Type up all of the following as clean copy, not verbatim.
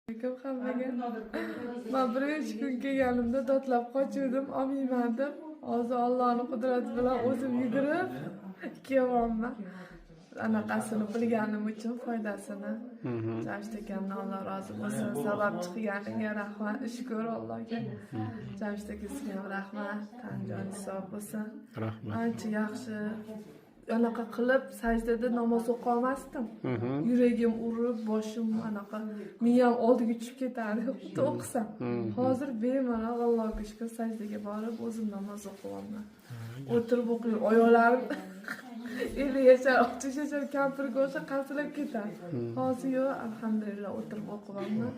Ko'p hammaga men birinchi kun kelganimda dodlab qochuvdim, olmayman deb. Hozir Allohning qudrati bilan o'zim yugurib kelyapman. Anaqasini bilganim uchun foydasini. Jamshid akamdan Alloh rozi bo'lsin. Sababchi qilganiga rahmat, shukr Allohga. Jamshid akasiga ham rahmat, tanjoni sog' bo'lsin. Rahmat. Ancha yaxshi. Anaqa qilib sajdada namoz o'qiy olmasdim. Yuragim urib, boshim anaqa miyam oldiga tushib ketardi. Xuddi o'qisam. Hozir bemalol Allohga shukr sajdaga borib o'zim namoz o'qiyapman. O'tirib o'qiyman, oyoqlarim 50 yashar, 60 yashar kampirga o'xshab qasilib ketadi. Hozir yo'q, alhamdulillah o'tirib o'qiyapman.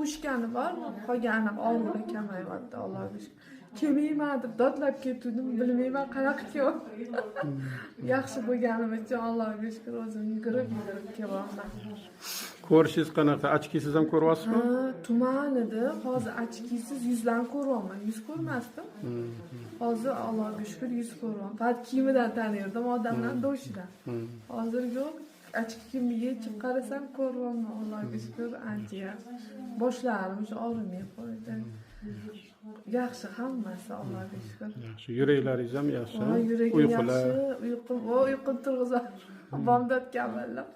Ushgani bor, qolgani og'riqlar kamayyapti, Allohga shukr. Kelmayman deb dodlab ketdim, bilmayman qanaqa kelyapman. Yaxshi bo'lganim uchun Allohga shukr, o'zim yugurib kelyapman. Ko'rishingiz qanaqa? Ochkisiz ham ko'ryapsizmi? Tuman edi. Hozir ochkisiz yuzlarni ko'ryapman. Yuz ko'rmasdim. Hozir Allohga shukr yuz ko'ryapman. Faqat kiyimidan tanirdim, odamdan doshidan. Hozir yo'q. Ochki kiyimni yechib qarasam ko'ryapman. Allohga shukr, ancha yaxshi. Boshlarim shu og'rimay qo'ydi. Yaxshi hammasi, Allohga shukr. Yaxshi. Yuraklaringiz ham yaxshi. Uyqular yaxshi. Uyqum turg'izar. Bomdod kamallar.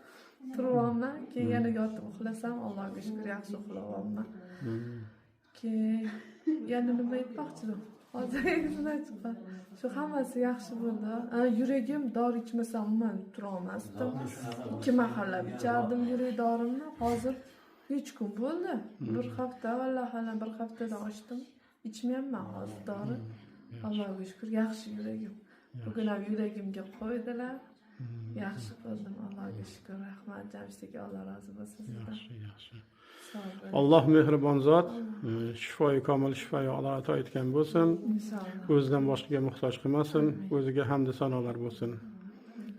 Turyapman, keyin yana yotib uxlasam, Allohga shukr yaxshi uxlayapman. Keyin yana nima aytmoqchidim? Hozir esimdan chiqqan. Shu hammasi yaxshi bo'ldi. Yuragim dori ichmasam umuman tura olmasdim. 2 mahallab ichardim yurak dorimni. Hozir necha kun bo'ldi? 1 hafta, vallahi 1 haftadan oshdim. Ichmayapman hozir dori. Allohga shukr yaxshi yuragim. Bugun ham yuragimga qo'ydilar. Yaxshi qildim, Allohga shukr. Rahmat, Jamshid aka, Alloh rozi bo'lsin sizdan. Yaxshi. Alloh mehribon zot, shifoyi komil shifoyi Alloh ato etgan bo'lsin. Inshaalloh. O'zidan boshqaga muhtoj qilmasin, o'ziga hamd sanolar bo'lsin.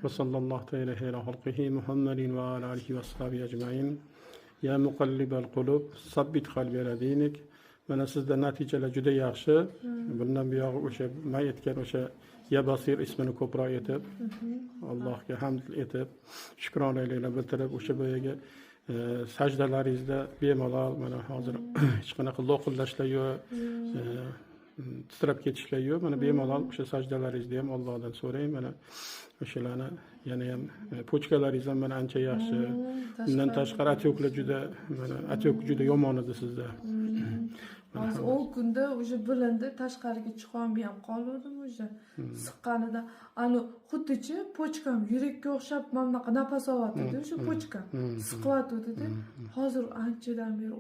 Va sallallohu alayhi va xalqihi Muhammadin va alihi va sahbihi ajmain. Ya muqallibal qulub, sabbit qalbi ala dinik. Mana sizda natijalar juda yaxshi. Bundan buyog'i o'sha men aytgan o'sha Ya Basir ismini ko'proq etib, Allohga hamd etib, shukronalar bildirib, o'sha boyaga sajdalaringizda bemalol mana hozir hech qanaqa loqillashlar yo'q, titrab ketishlar yo'q. Mana bemalol o'sha sajdalaringizni ham Allohdan so'rang. Mana o'shalarni yana ham pochkalaringiz ham mana ancha yaxshi. Bundan tashqari atyoklar juda mana atyok juda yomon edi sizda. Hozir 10 kunda o'sha bilindi, tashqariga chiqolmay ham qoldim o'sha. Siqqanida, ani xuddichi pochkam yurakka o'xshab mana bunaqa nafas olyapti, o'sha pochkam siqyapti. Hozir anchadan beri